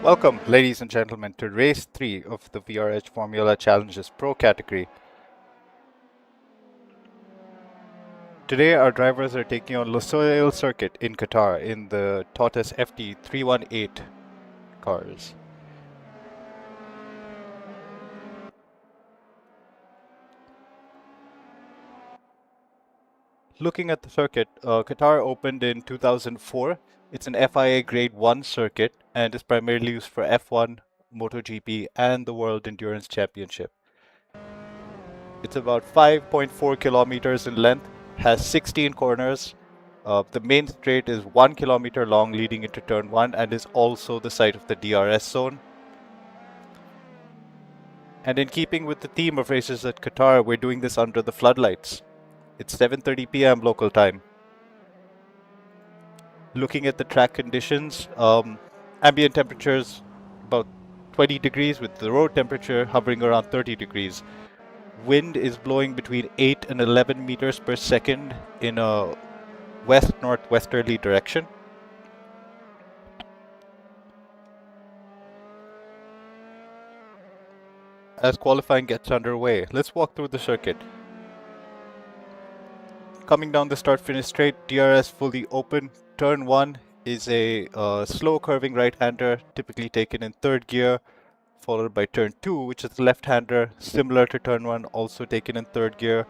Welcome, ladies and gentlemen, to race 3 of the VRH Formula Challenges Pro category. Today our drivers are taking on Lusail circuit in Qatar in the Tortoise FT 318 cars. Looking at the circuit, Qatar opened in 2004. It's an FIA Grade 1 circuit and is primarily used for F1, MotoGP, and the World Endurance Championship. It's about 5.4 kilometers in length, has 16 corners. The main straight is 1 kilometer long leading into turn 1 and is also the site of the DRS zone. And in keeping with the theme of races at Qatar, we're doing this under the floodlights. It's 7:30 p.m. local time. Looking at the track conditions, ambient temperatures about 20 degrees with the road temperature hovering around 30 degrees. Wind is blowing between 8 and 11 meters per second in a west-northwesterly direction. As qualifying gets underway, let's walk through the circuit. Coming down the start-finish straight, DRS fully open. Turn 1 is a slow curving right-hander, typically taken in third gear, followed by turn 2, which is the left-hander, similar to turn 1, also taken in third gear.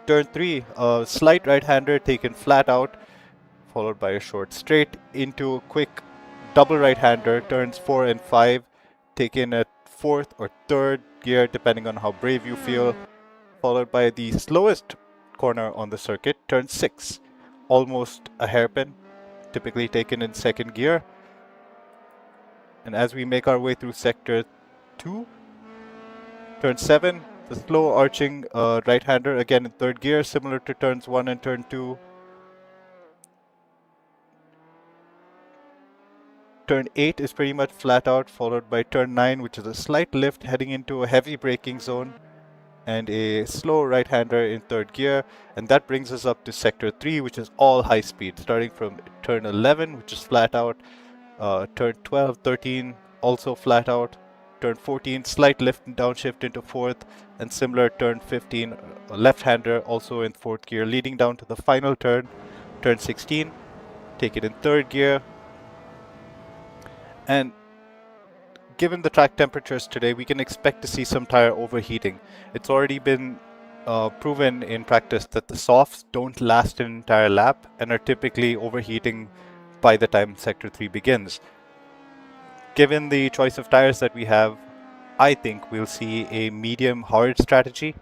Turn 3, a slight right-hander taken flat out, followed by a short straight into a quick double right-hander, turns 4 and 5, taken at fourth or third gear depending on how brave you feel, followed by the slowest corner on the circuit, turn 6, almost a hairpin, typically taken in second gear. And as we make our way through sector 2, turn 7, the slow arching right-hander again in third gear, similar to turns 1 and turn 2. Turn 8 is pretty much flat out, followed by turn 9, which is a slight lift heading into a heavy braking zone, and a slow right-hander in third gear. And that brings us up to sector 3, which is all high speed, starting from turn 11, which is flat out, turn 12, 13, also flat out, turn 14, slight lift and downshift into fourth, and similar turn 15, left-hander also in fourth gear, leading down to the final turn, turn 16, take it in third gear. And given the track temperatures today, we can expect to see some tire overheating. It's already been proven in practice that the softs don't last an entire lap and are typically overheating by the time Sector 3 begins. Given the choice of tires that we have, I think we'll see a medium hard strategy,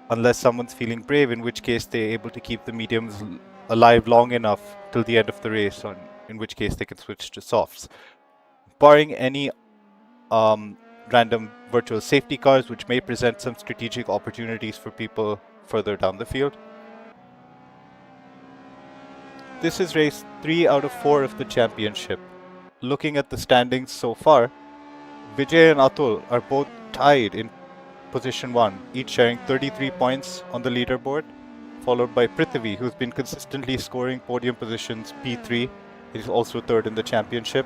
unless someone's feeling brave, in which case they're able to keep the mediums alive long enough till the end of the race, in which case they can switch to softs. Barring any random virtual safety cars, which may present some strategic opportunities for people further down the field. This is race 3 out of 4 of the championship. Looking at the standings so far, Vijay and Atul are both tied in position 1, each sharing 33 points on the leaderboard, followed by Prithvi, who's been consistently scoring podium positions P3. He's also third in the championship.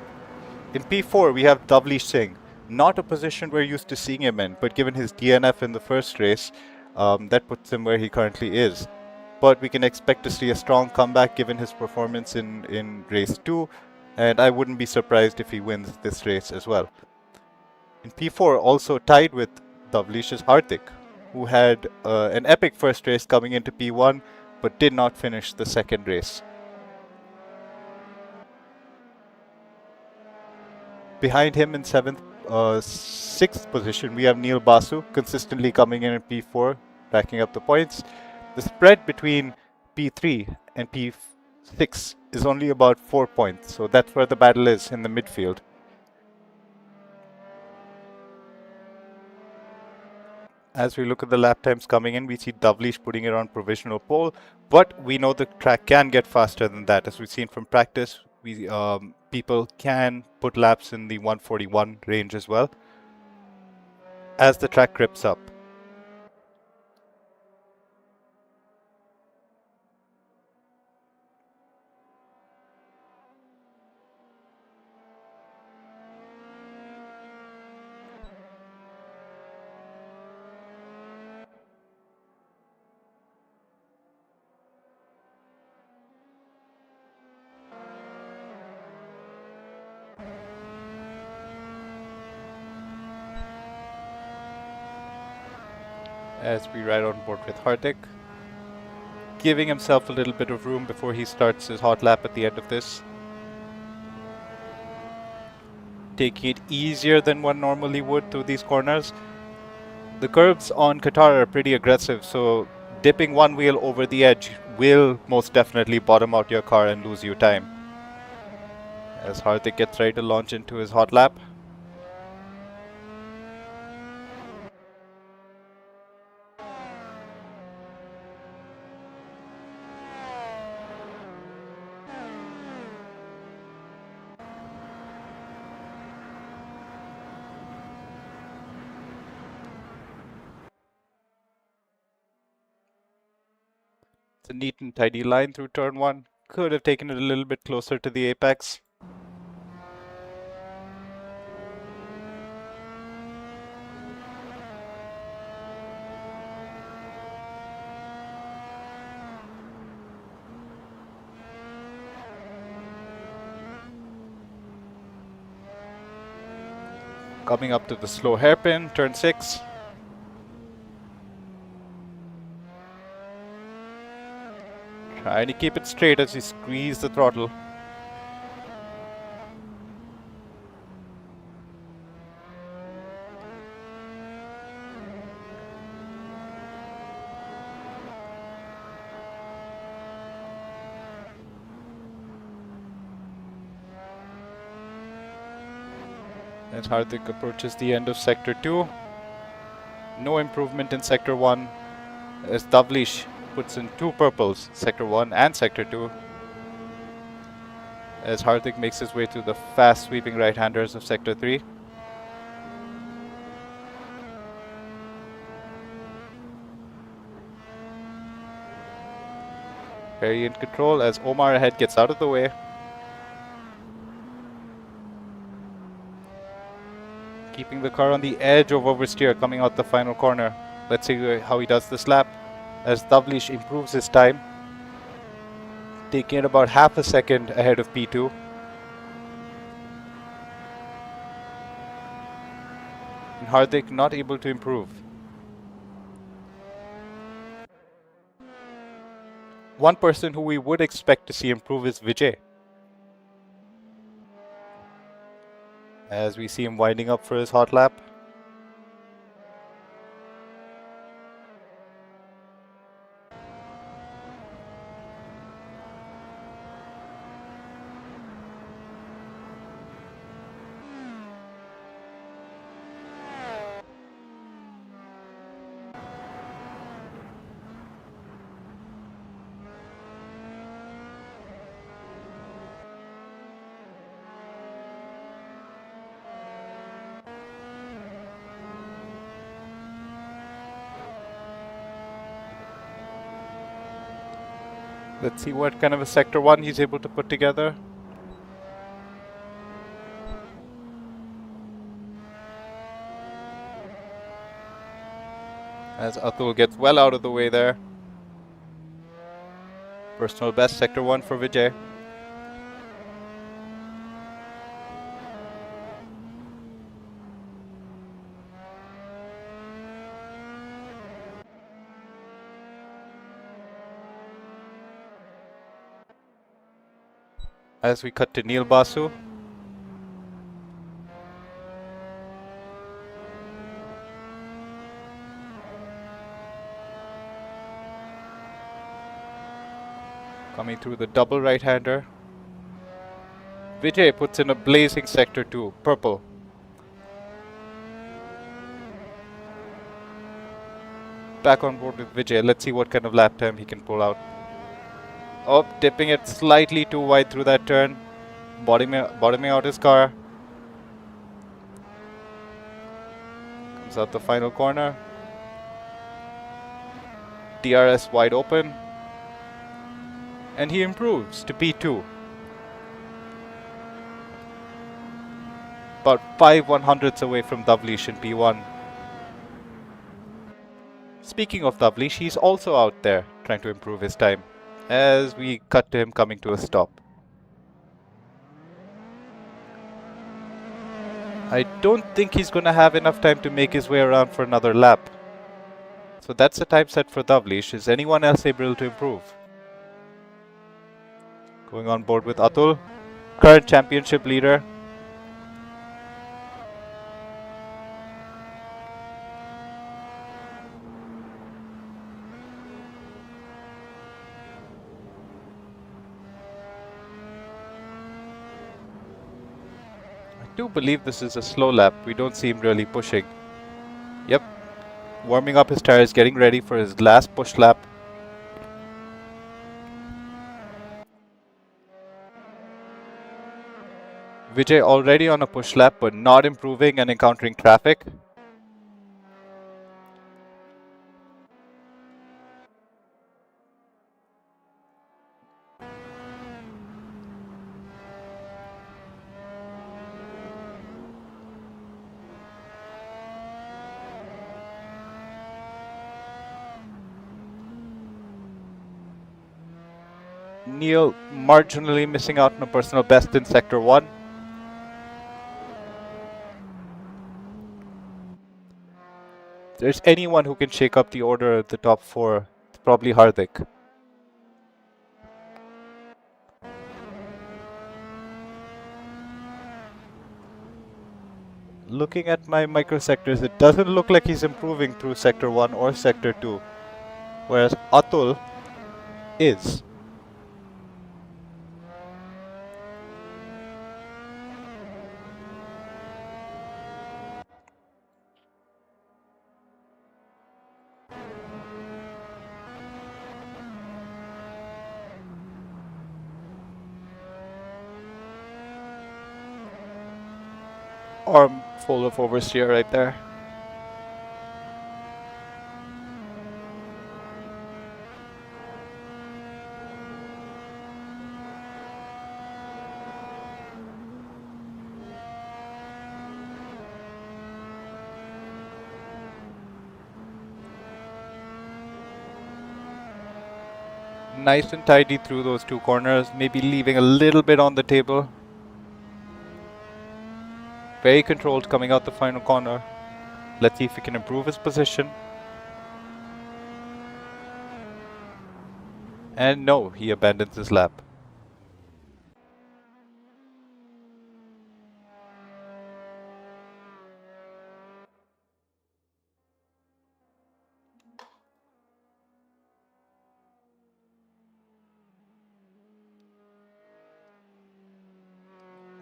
In P4, we have Davlish Singh. Not a position we're used to seeing him in, but given his DNF in the first race, that puts him where he currently is. But we can expect to see a strong comeback given his performance in race 2, and I wouldn't be surprised if he wins this race as well. In P4, also tied with Davlish is Hardik, who had an epic first race coming into P1, but did not finish the second race. Behind him in sixth position, we have Neil Basu, consistently coming in P4, racking up the points. The spread between P3 and P6 is only about 4 points, so that's where the battle is, in the midfield. As we look at the lap times coming in, we see Davlish putting it on provisional pole, but we know the track can get faster than that. As we've seen from practice, people can put laps in the 141 range as well as the track grips up. as we ride on board with Hardik, giving himself a little bit of room before he starts his hot lap at the end of this. Taking it easier than one normally would through these corners. The curbs on Qatar are pretty aggressive, so dipping one wheel over the edge will most definitely bottom out your car and lose you time. As Hardik gets ready to launch into his hot lap. It's a neat and tidy line through turn 1. Could have taken it a little bit closer to the apex. Coming up to the slow hairpin, turn 6. Trying to keep it straight as you squeeze the throttle. As Hardik approaches the end of Sector 2. No improvement in Sector 1 as Davlish puts in 2 purples, Sector 1 and Sector 2. As Hardik makes his way through the fast sweeping right-handers of Sector 3. Very in control as Omar ahead gets out of the way. Keeping the car on the edge of oversteer coming out the final corner. Let's see how he does this lap as Davlish improves his time, taking it about half a second ahead of P2. And Hardik not able to improve. One person who we would expect to see improve is Vijay. As we see him winding up for his hot lap. Let's see what kind of a Sector 1 he's able to put together. As Atul gets well out of the way there. Personal best Sector 1 for Vijay. As we cut to Neil Basu. Coming through the double right-hander. Vijay puts in a blazing Sector 2, purple. Back on board with Vijay. Let's see what kind of lap time he can pull out. Oh, dipping it slightly too wide through that turn. Bottoming out his car. Comes out the final corner. DRS wide open. And he improves to P2. About 5 100ths away from Davlish in P1. Speaking of Davlish, he's also out there trying to improve his time. As we cut to him coming to a stop. I don't think he's going to have enough time to make his way around for another lap. So that's the time set for Davlish. Is anyone else able to improve? Going on board with Atul, current championship leader. I do believe this is a slow lap. We don't see him really pushing. Yep, warming up his tires, getting ready for his last push lap. Vijay already on a push lap, but not improving and encountering traffic. Neil marginally missing out on a personal best in Sector 1. If there's anyone who can shake up the order at the top 4, it's probably Hardik. Looking at my microsectors, it doesn't look like he's improving through Sector 1 or Sector 2, whereas Atul is. Arm full of oversteer right there. Nice and tidy through those 2 corners, maybe leaving a little bit on the table. Very controlled coming out the final corner. Let's see if he can improve his position. And no, he abandons his lap.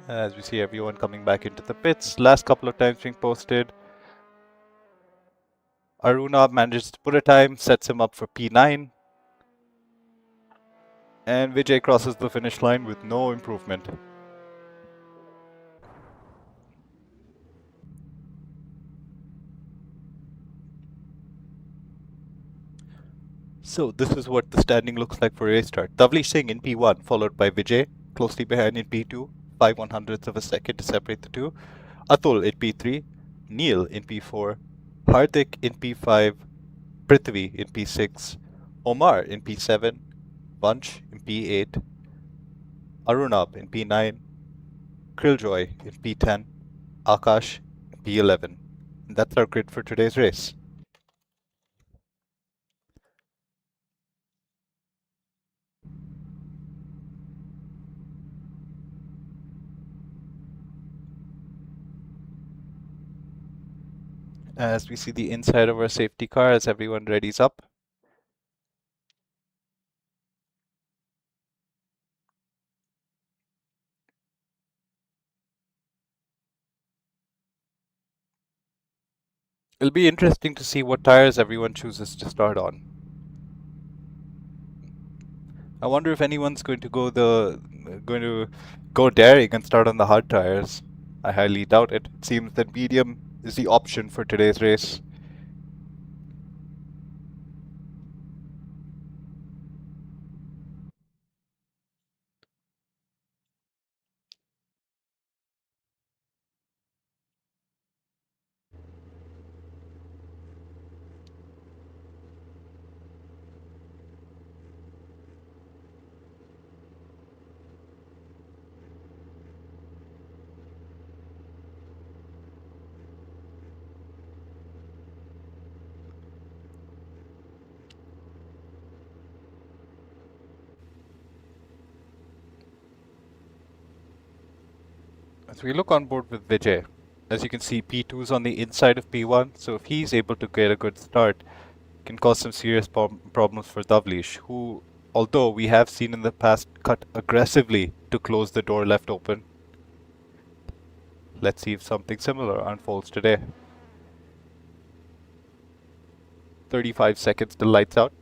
As we see everyone coming back into the pits, last couple of times being posted. Aruna manages to put a time, sets him up for P9. And Vijay crosses the finish line with no improvement. So this is what the standing looks like for race start. Tavli Singh in P1, followed by Vijay, closely behind in P2, 5/100ths of a second to separate the two. Atul in P3, Neil in P4, Hardik in P5, Prithvi in P6, Omar in P7, Vansh in P8, Arunab in P9, Killjoy in P10, Akash in P11. And that's our grid for today's race. As we see the inside of our safety car as everyone readies up. It'll be interesting to see what tires everyone chooses to start on. I wonder if anyone's going to go daring and start on the hard tires. I highly doubt it. It seems that medium is the option for today's race. As we look on board with Vijay, as you can see, P2 is on the inside of P1, so if he's able to get a good start, it can cause some serious problems for Davlish, who, although we have seen in the past, cut aggressively to close the door left open. Let's see if something similar unfolds today. 35 seconds till lights out.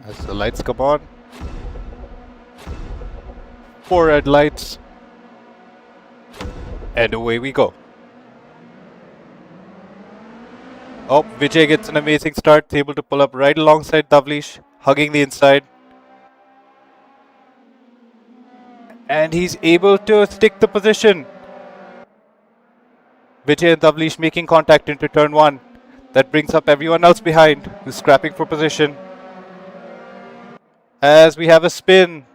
As the lights come on, 4 red lights, and away we go. Oh, Vijay gets an amazing start, able to pull up right alongside Davlish, hugging the inside. And he's able to stick the position. Vijay and Davlish making contact into turn 1. That brings up everyone else behind, who's scrapping for position. As we have a spin.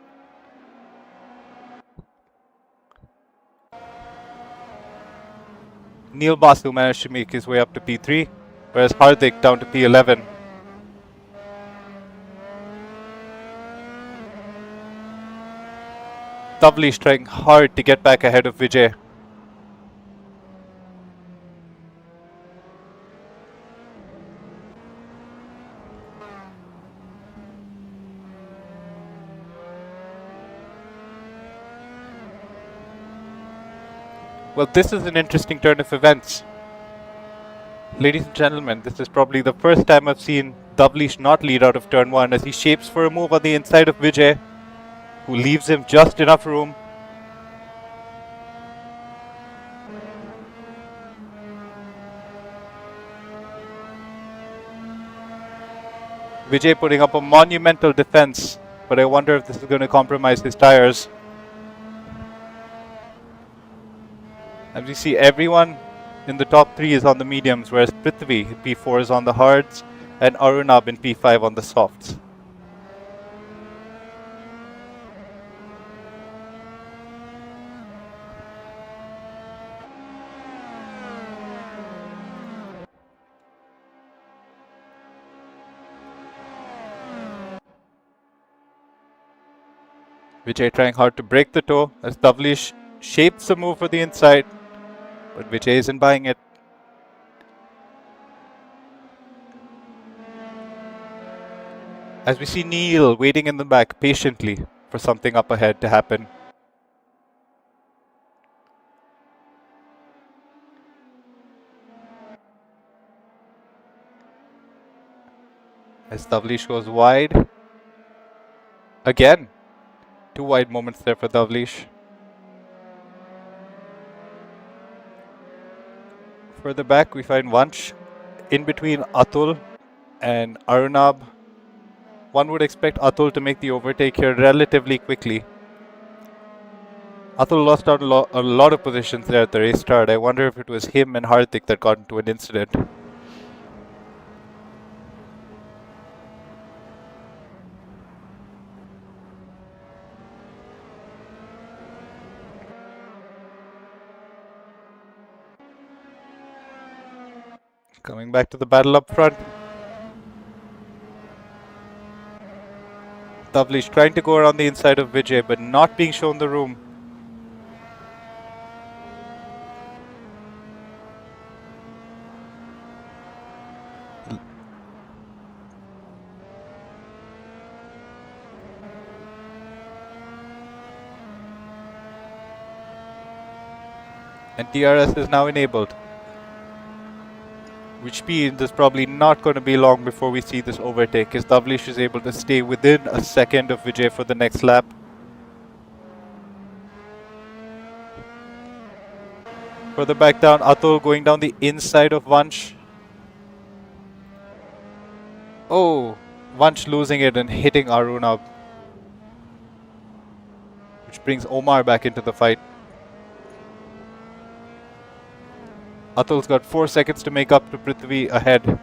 Neil Basu managed to make his way up to P3, whereas Hardik down to P11. Davlish trying hard to get back ahead of Vijay. Well, this is an interesting turn of events. Ladies and gentlemen, this is probably the first time I've seen Davlish not lead out of turn 1 as he shapes for a move on the inside of Vijay, who leaves him just enough room. Vijay putting up a monumental defense, but I wonder if this is going to compromise his tires. As we see, everyone in the top 3 is on the mediums, whereas Prithvi in P4 is on the hards, and Arunab in P5 on the softs. Vijay trying hard to break the toe as Davlish shapes a move for the inside, but Vijay isn't buying it. As we see Neil waiting in the back patiently for something up ahead to happen. As Davlish goes wide. Again, 2 wide moments there for Davlish. Further back we find Vansh in between Atul and Arunab. One would expect Atul to make the overtake here relatively quickly. Atul lost out a lot of positions there at the race start. I wonder if it was him and Hardik that got into an incident. Coming back to the battle up front. Davlish trying to go around the inside of Vijay, but not being shown the room. And DRS is now enabled, which means it's probably not going to be long before we see this overtake, as Davlish is able to stay within a second of Vijay for the next lap. Further back down, Atul going down the inside of Vansh. Oh, Vansh losing it and hitting Arunab, which brings Omar back into the fight. Atul's got 4 seconds to make up to Prithvi ahead.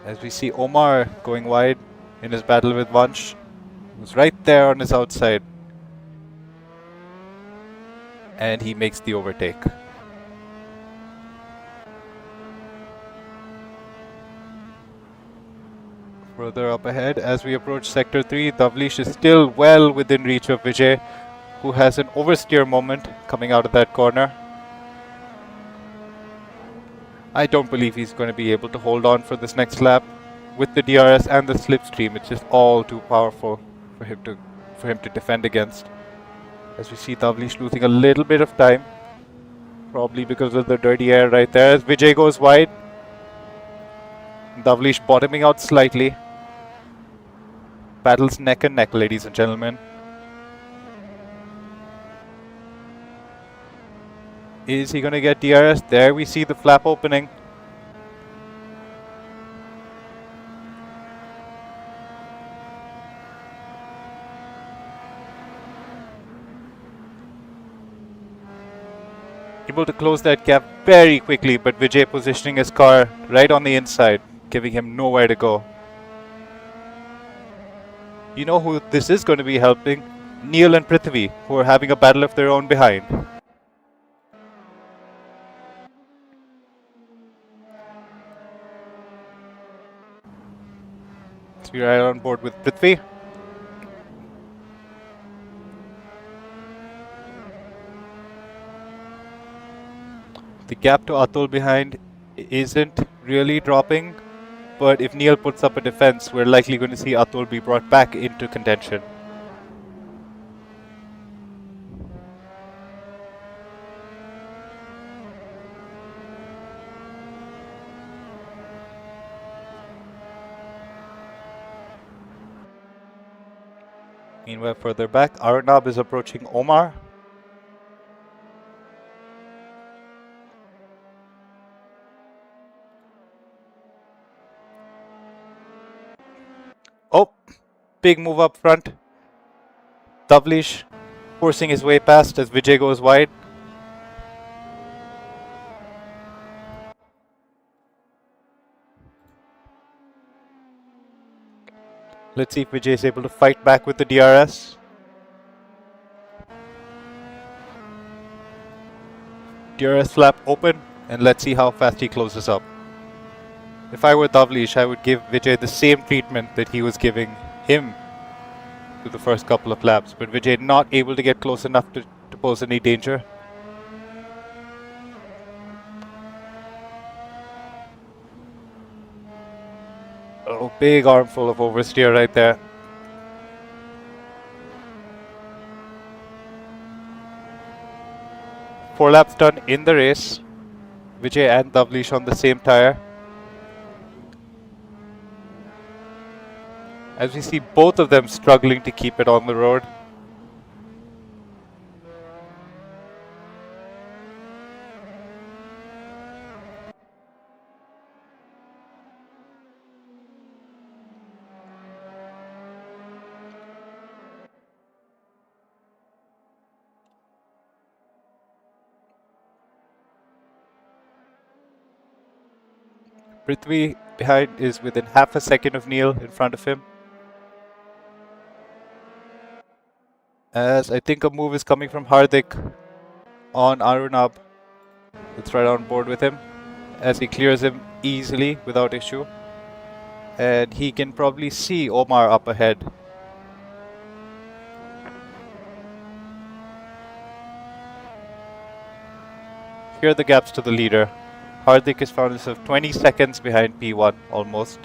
As we see Omar going wide in his battle with Vansh, who's right there on his outside. And he makes the overtake. Further up ahead, as we approach Sector 3, Davlish is still well within reach of Vijay, who has an oversteer moment coming out of that corner. I don't believe he's going to be able to hold on for this next lap. With the DRS and the slipstream, it's just all too powerful for him to defend against. As we see Davlish losing a little bit of time, probably because of the dirty air right there. As Vijay goes wide, Davlish bottoming out slightly. Battles neck and neck, ladies and gentlemen. Is he going to get DRS? There we see the flap opening. Able to close that gap very quickly, but Vijay positioning his car right on the inside, giving him nowhere to go. You know who this is going to be helping? Neil and Prithvi, who are having a battle of their own behind. So we're right on board with Prithvi. The gap to Atul behind isn't really dropping, but if Neil puts up a defense, we're likely going to see Atul be brought back into contention. Meanwhile, further back, Arnab is approaching Omar. Oh, big move up front. Davlish forcing his way past as Vijay goes wide. Let's see if Vijay is able to fight back with the DRS. DRS flap open, and let's see how fast he closes up. If I were Davlish, I would give Vijay the same treatment that he was giving him to the first couple of laps, but Vijay not able to get close enough to pose any danger. Oh, big armful of oversteer right there. Four laps done in the race. Vijay and Davlish on the same tire. As we see both of them struggling to keep it on the road. Prithvi behind is within half a second of Neil in front of him. As I think a move is coming from Hardik on Arunab. It's right on board with him as he clears him easily without issue. And he can probably see Omar up ahead. Here are the gaps to the leader. Hardik has found himself 20 seconds behind P1 almost.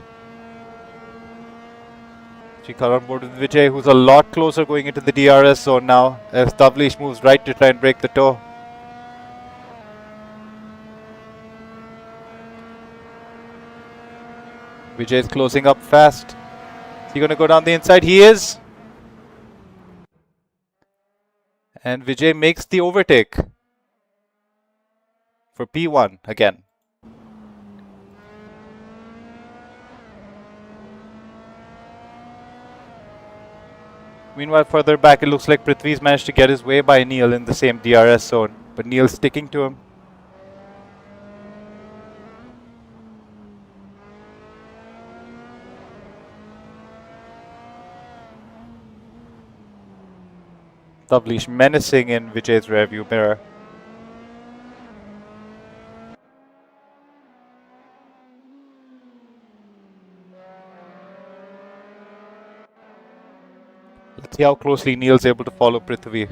She got on board with Vijay, who's a lot closer going into the DRS zone now as Davlish moves right to try and break the toe. Vijay is closing up fast. Is he going to go down the inside? He is! And Vijay makes the overtake for P1 again. Meanwhile, further back, it looks like Prithvi's managed to get his way by Neil in the same DRS zone, but Neil's sticking to him. Tavlish menacing in Vijay's rearview mirror. Let's see how closely Neil's able to follow Prithvi.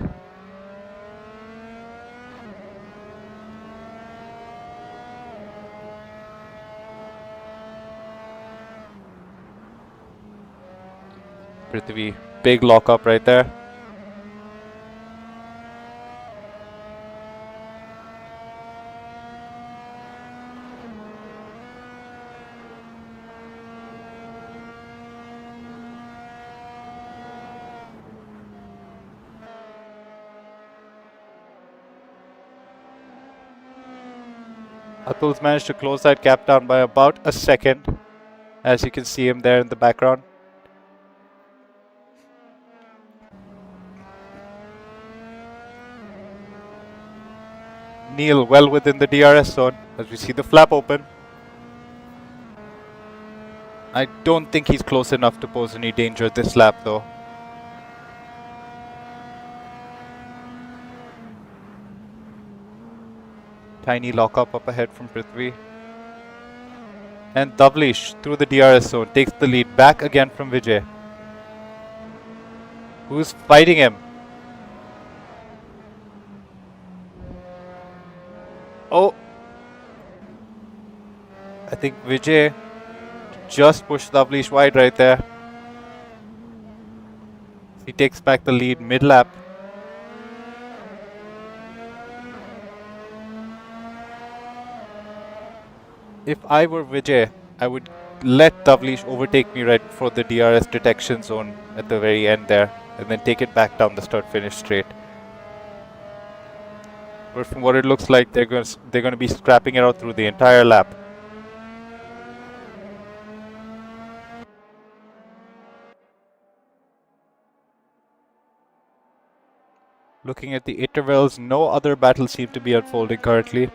Prithvi, big lockup right there. Atul's managed to close that gap down by about a second, as you can see him there in the background. Neil well within the DRS zone as we see the flap open. I don't think he's close enough to pose any danger this lap though. Tiny lockup up ahead from Prithvi. And Tavlish through the DRS zone takes the lead back again from Vijay, who's fighting him. Oh! I think Vijay just pushed Tavlish wide right there. He takes back the lead mid-lap. If I were Vijay, I would let Tavlish overtake me right before the DRS detection zone at the very end there, and then take it back down the start-finish straight. But from what it looks like, they're going to be scrapping it out through the entire lap. Looking at the intervals, no other battles seem to be unfolding currently.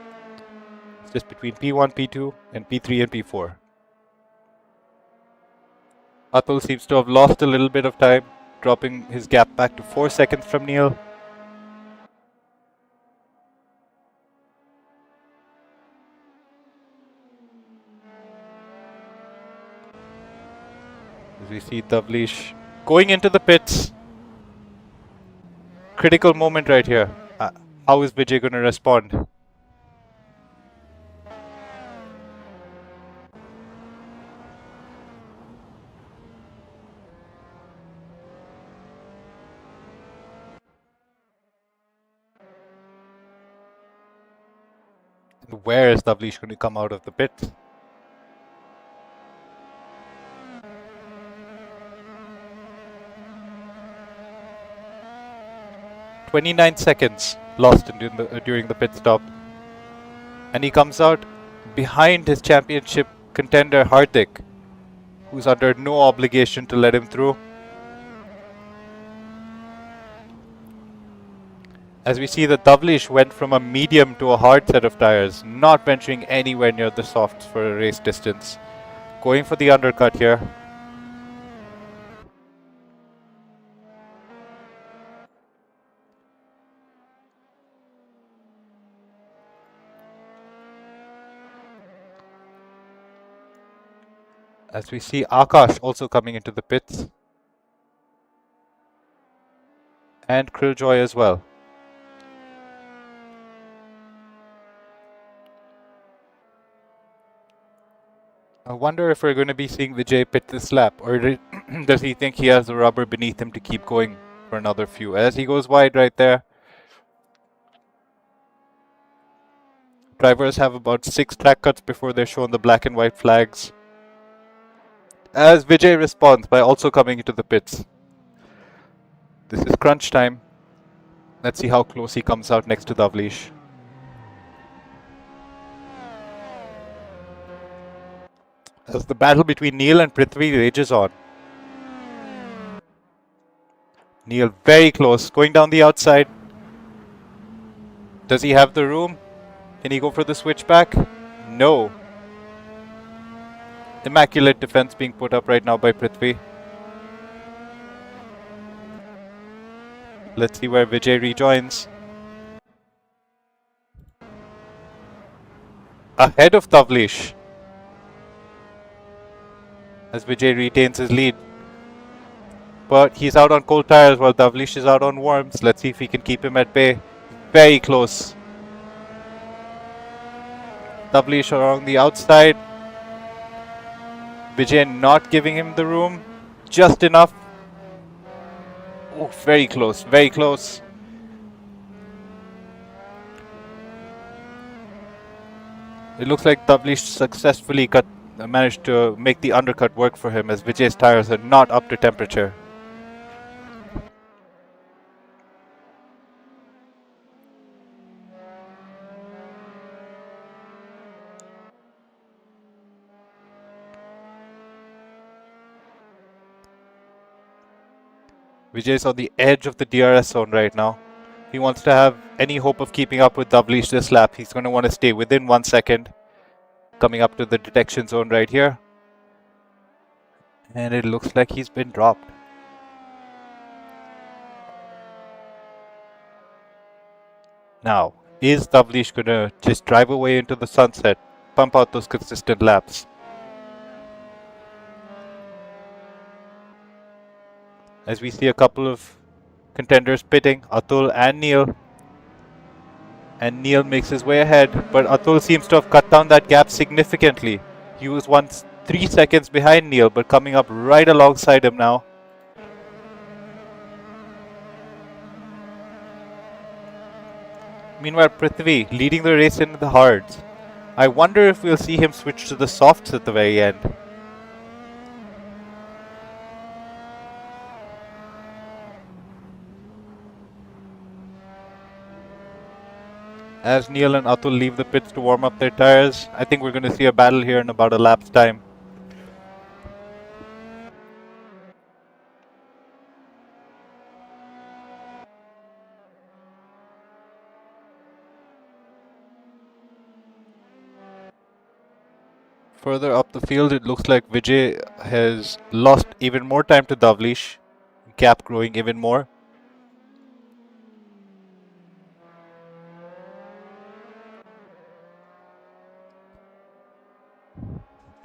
It's just between P1, P2, and P3 and P4. Atul seems to have lost a little bit of time, dropping his gap back to 4 seconds from Neil. As we see Tavlish going into the pits. Critical moment right here. How is Vijay going to respond? Where is Tavlish going to come out of the pits? "29 seconds lost during the pit stop." And he comes out behind his championship contender Hardik, who's under no obligation to let him through. As we see that Tavlish went from a medium to a hard set of tires, not venturing anywhere near the softs for a race distance. Going for the undercut here. As we see Akash also coming into the pits. And Krilljoy as well. I wonder if we're going to be seeing Vijay pit this lap, or does he think he has the rubber beneath him to keep going for another few? As he goes wide right there. Drivers have about 6 track cuts before they're shown the black and white flags. As Vijay responds by also coming into the pits. This is crunch time. Let's see how close he comes out next to Tavlish. As the battle between Neil and Prithvi rages on. Neil very close, going down the outside. Does he have the room? Can he go for the switchback? No. Immaculate defense being put up right now by Prithvi. Let's see where Vijay rejoins. Ahead of Tavlish, as Vijay retains his lead. But he's out on cold tires while Tavlish is out on warms. Let's see if he can keep him at bay. Very close. Tavlish around the outside. Vijay not giving him the room. Just enough. Oh, very close, very close. It looks like Tavlish successfully managed to make the undercut work for him as Vijay's tires are not up to temperature. Vijay's on the edge of the DRS zone right now. If he wants to have any hope of keeping up with Tavlish this lap, he's going to want to stay within 1 second. Coming up to the detection zone right here. And it looks like he's been dropped. Now, is Tavlish going to just drive away into the sunset, pump out those consistent laps? As we see a couple of contenders pitting, Atul and Neil. And Neil makes his way ahead, but Atul seems to have cut down that gap significantly. He was once 3 seconds behind Neil, but coming up right alongside him now. Meanwhile, Prithvi leading the race into the hards. I wonder if we'll see him switch to the softs at the very end. As Neil and Atul leave the pits to warm up their tires, I think we're going to see a battle here in about a lap's time. Further up the field, it looks like Vijay has lost even more time to Tavlish, gap growing even more.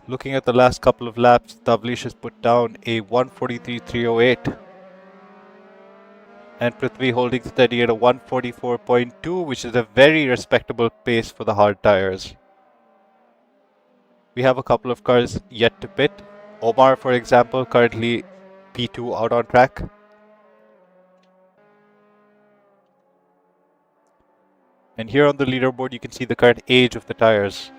Looking at the last couple of laps, Tavlish has put down a 1:43.308. And Prithvi holding steady at a 1:44.2, which is a very respectable pace for the hard tires. We have a couple of cars yet to pit. Omar, for example, currently P2 out on track. And here on the leaderboard, you can see the current age of the tires.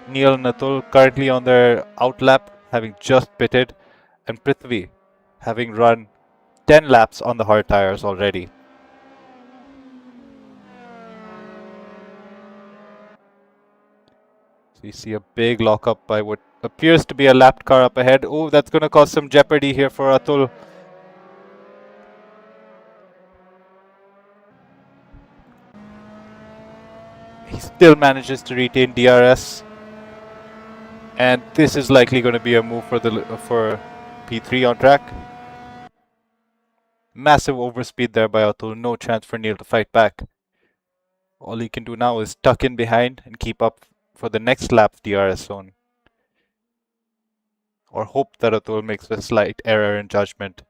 Neil and Atul currently on their outlap, having just pitted, and Prithvi having run 10 laps on the hard tires already. So you see a big lockup by what appears to be a lapped car up ahead. Oh, that's going to cause some jeopardy here for Atul. He still manages to retain DRS. And this is likely going to be a move for P3 on track. Massive overspeed there by Atul. No chance for Neil to fight back. All he can do now is tuck in behind and keep up for the next lap's DRS zone. Or hope that Atul makes a slight error in judgment.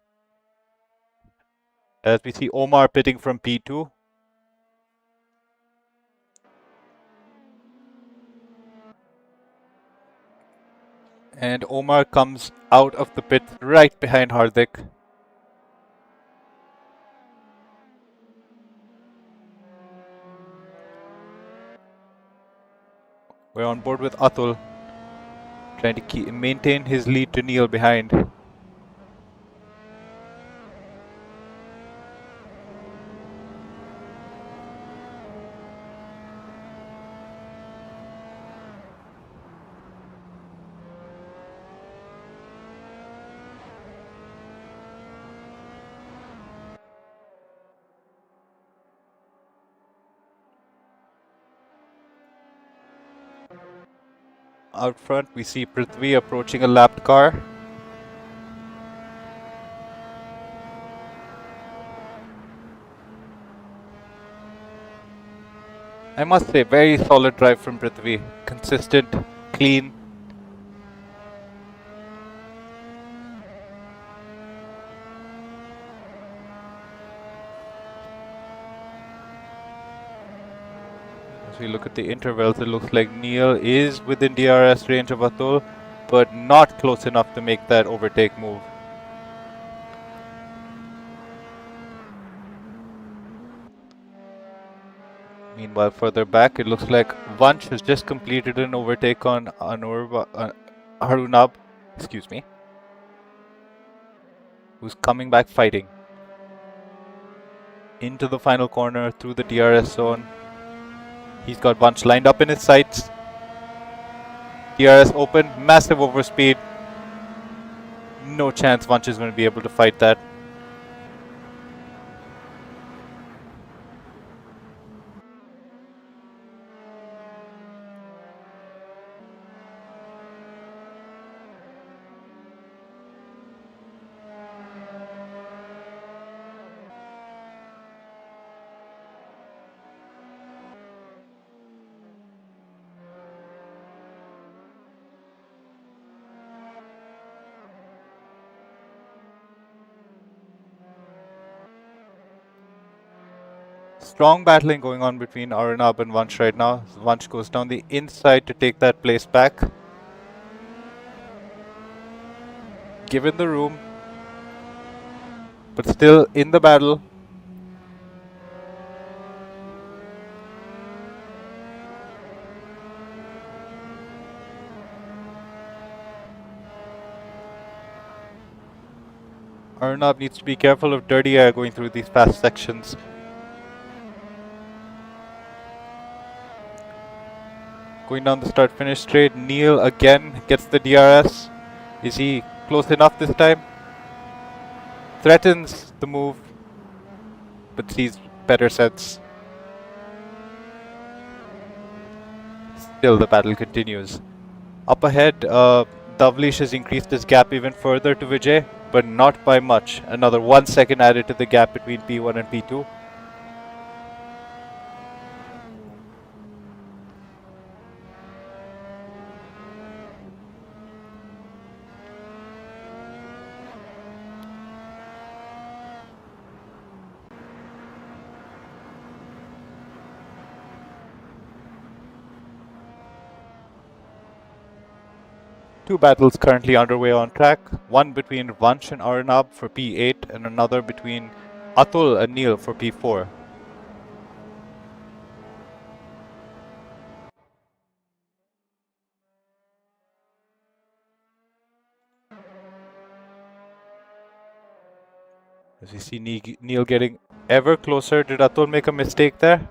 As we see Omar pitting from P2. And Omar comes out of the pit right behind Hardik. We're on board with Atul, trying to maintain his lead to Neil behind. Out front, we see Prithvi approaching a lapped car. I must say, very solid drive from Prithvi. Consistent, clean. As we look at the intervals, it looks like Neil is within DRS range of Atul, but not close enough to make that overtake move. Meanwhile, further back, it looks like Vansh has just completed an overtake on Arunab, excuse me, who's coming back fighting. Into the final corner, through the DRS zone. He's got Vansh lined up in his sights. DRS open, massive overspeed. No chance Vansh is going to be able to fight that. Strong battling going on between Arunab and Vansh right now. Vansh goes down the inside to take that place back. Given the room, but still in the battle. Arunab needs to be careful of dirty air going through these fast sections. Going down the start-finish straight, Neil again gets the DRS. Is he close enough this time? Threatens the move, but sees better sets. Still, the battle continues. Up ahead, Davlish has increased his gap even further to Vijay, but not by much. Another 1 second added to the gap between P1 and P2. Two battles currently underway on track, one between Vansh and Arunab for P8 and another between Atul and Neil for P4. As we see Neil getting ever closer, did Atul make a mistake there?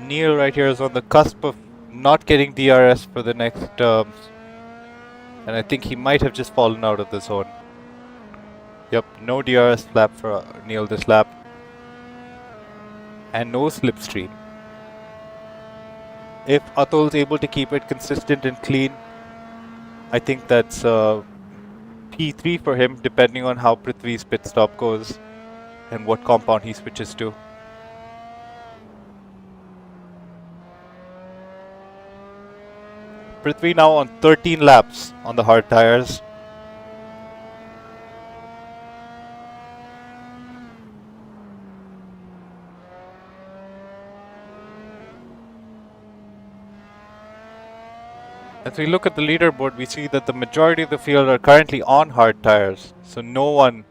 Neil right here is on the cusp of not getting DRS for the next terms. And I think he might have just fallen out of the zone. Yep, no DRS lap for Neil this lap. And no slipstream. If Atul's able to keep it consistent and clean, I think that's P3 for him, depending on how Prithvi's pit stop goes and what compound he switches to. Prithvi now on 13 laps on the hard tires. As we look at the leaderboard, we see that the majority of the field are currently on hard tires, so no one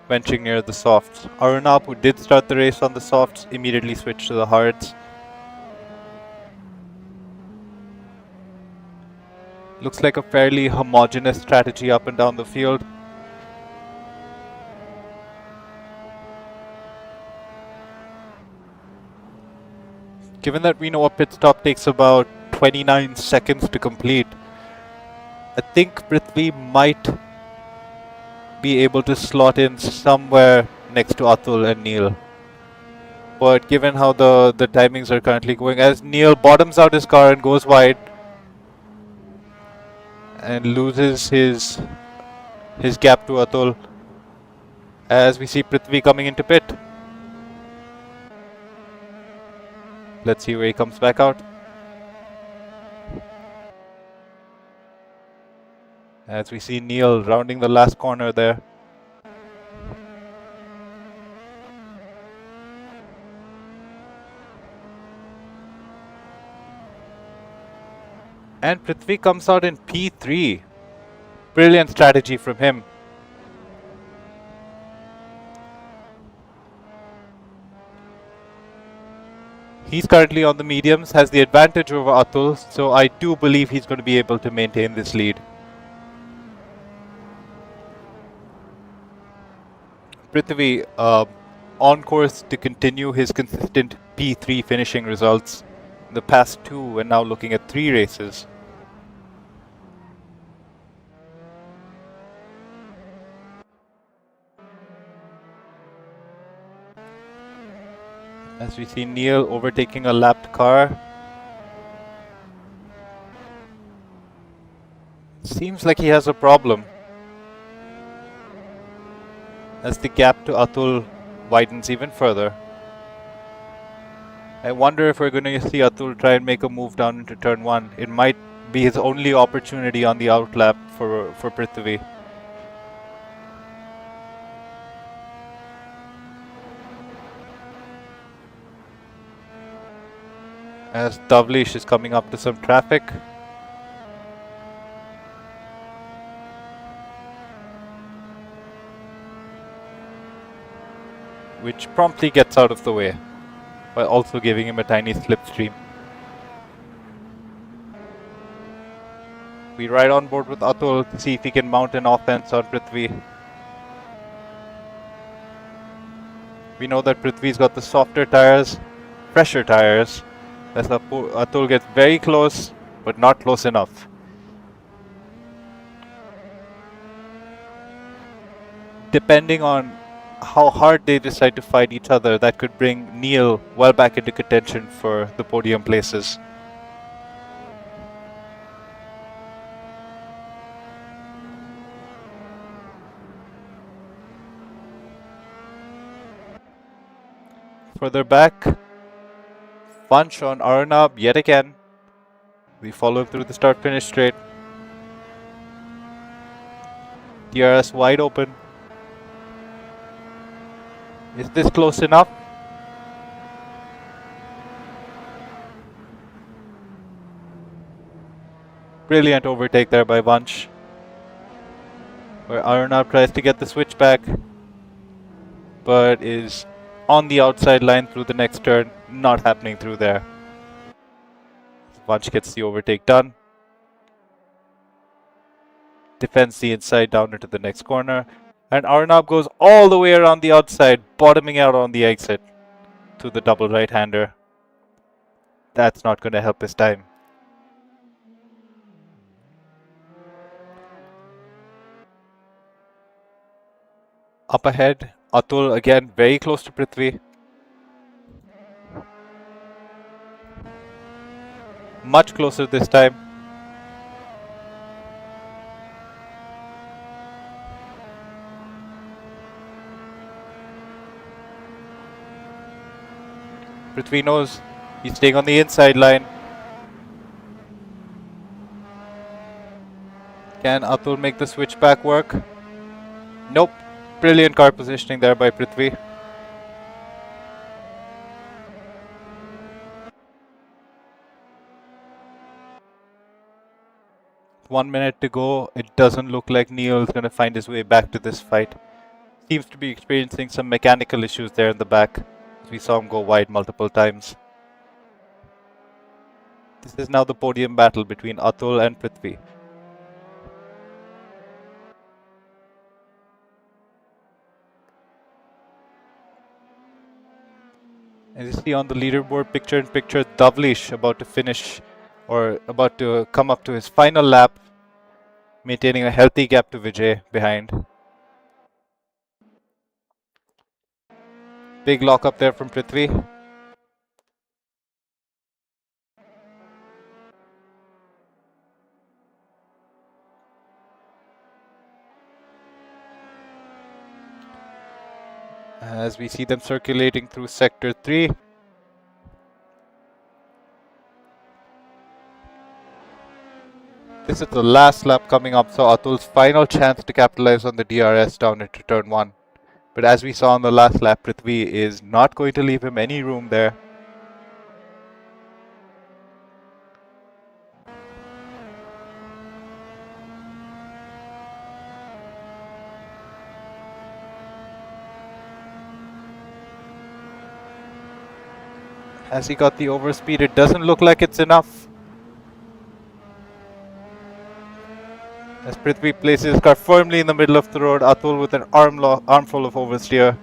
venturing near the softs. Arunab, who did start the race on the softs, immediately switched to the hards. Looks like a fairly homogeneous strategy up and down the field. Given that we know a pit stop takes about 29 seconds to complete, I think Prithvi might be able to slot in somewhere next to Atul and Neil. But given how the timings are currently going, as Neil bottoms out his car and goes wide and loses his gap to Atul, as we see Prithvi coming into pit. Let's see where he comes back out. As we see Neil rounding the last corner there. And Prithvi comes out in P3. Brilliant strategy from him. He's currently on the mediums, has the advantage over Atul, so I do believe he's going to be able to maintain this lead. Prithvi on course to continue his consistent P3 finishing results in the past 2 and now looking at 3 races. As we see Neil overtaking a lapped car. Seems like he has a problem, as the gap to Atul widens even further. I wonder if we're going to see Atul try and make a move down into turn 1. It might be his only opportunity on the outlap for Prithvi. As Davlish is coming up to some traffic. Which promptly gets out of the way, while also giving him a tiny slipstream. We ride on board with Atul to see if he can mount an offense on Prithvi. We know that Prithvi's got the softer tires, fresher tires, as Atul gets very close, but not close enough. Depending on how hard they decide to fight each other, that could bring Neil well back into contention for the podium places. Further back, Vansh on Arnab yet again. We follow him through the start-finish straight. DRS wide open. Is this close enough? Brilliant overtake there by Vansh, where Arnab tries to get the switch back, but is on the outside line through the next turn, not happening through there. Vansh gets the overtake done. Defends the inside down into the next corner, and Arnab goes all the way around the outside, bottoming out on the exit to the double right-hander. That's not going to help his time. Up ahead, Atul again very close to Prithvi. Much closer this time. Prithvi knows he's staying on the inside line. Can Atul make the switch back work? Nope. Brilliant car positioning there by Prithvi. One minute to go. It doesn't look like Neil is going to find his way back to this fight. Seems to be experiencing some mechanical issues there in the back. We saw him go wide multiple times. This is now the podium battle between Atul and Prithvi. As you see on the leaderboard picture-in-picture, Davlish about to finish or about to come up to his final lap, maintaining a healthy gap to Vijay behind. Big lock up there from Prithvi. As we see them circulating through sector 3. This is the last lap coming up, so Atul's final chance to capitalize on the DRS down into turn 1. But as we saw on the last lap, Prithvi is not going to leave him any room there. As he got the overspeed, it doesn't look like it's enough. As Prithvi places his car firmly in the middle of the road, Atul with an armful of oversteer.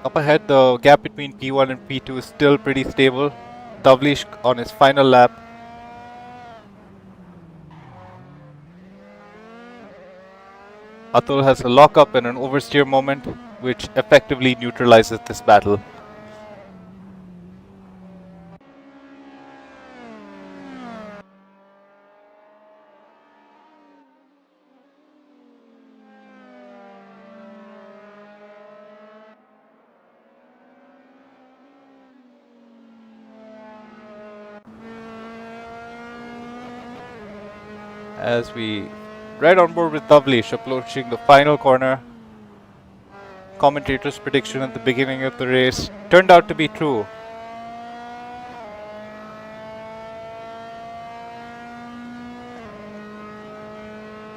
Up ahead, the gap between P1 and P2 is still pretty stable. Davlish on his final lap. Atul has a lockup and an oversteer moment, which effectively neutralizes this battle. As we right on board with Davlish approaching the final corner. Commentator's prediction at the beginning of the race turned out to be true.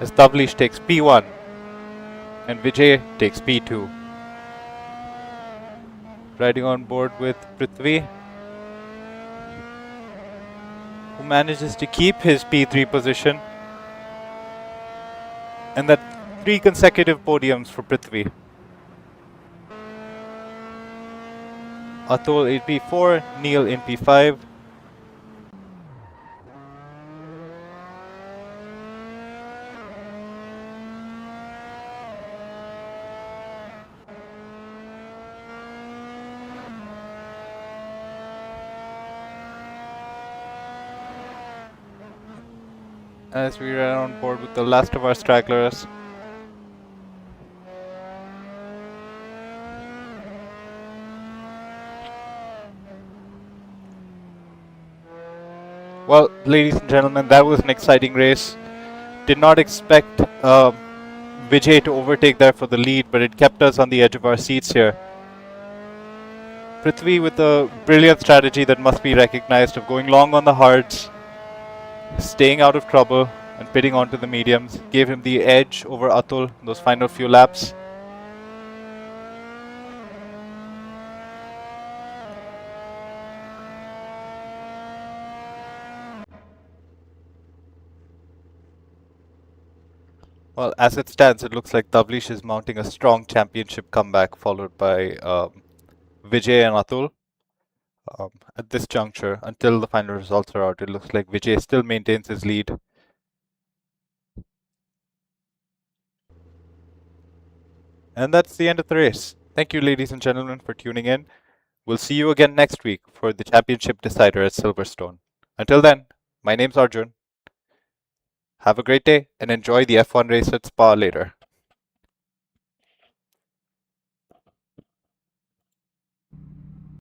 As Davlish takes P1 and Vijay takes P2. Riding on board with Prithvi, who manages to keep his P3 position. And that 3 consecutive podiums for Prithvi. Atul in P4, Neil in P5. As we run on board with the last of our stragglers. Well, ladies and gentlemen, that was an exciting race. Did not expect Vijay to overtake there for the lead, but it kept us on the edge of our seats here. Prithvi with a brilliant strategy that must be recognized of going long on the hards, staying out of trouble and pitting onto the mediums, gave him the edge over Atul in those final few laps. Well, as it stands, it looks like Davlish is mounting a strong championship comeback, followed by Vijay and Atul. At this juncture, until the final results are out, it looks like Vijay still maintains his lead. And that's the end of the race. Thank you, ladies and gentlemen, for tuning in. We'll see you again next week for the championship decider at Silverstone. Until then, my name's Arjun. Have a great day and enjoy the F1 race at Spa later.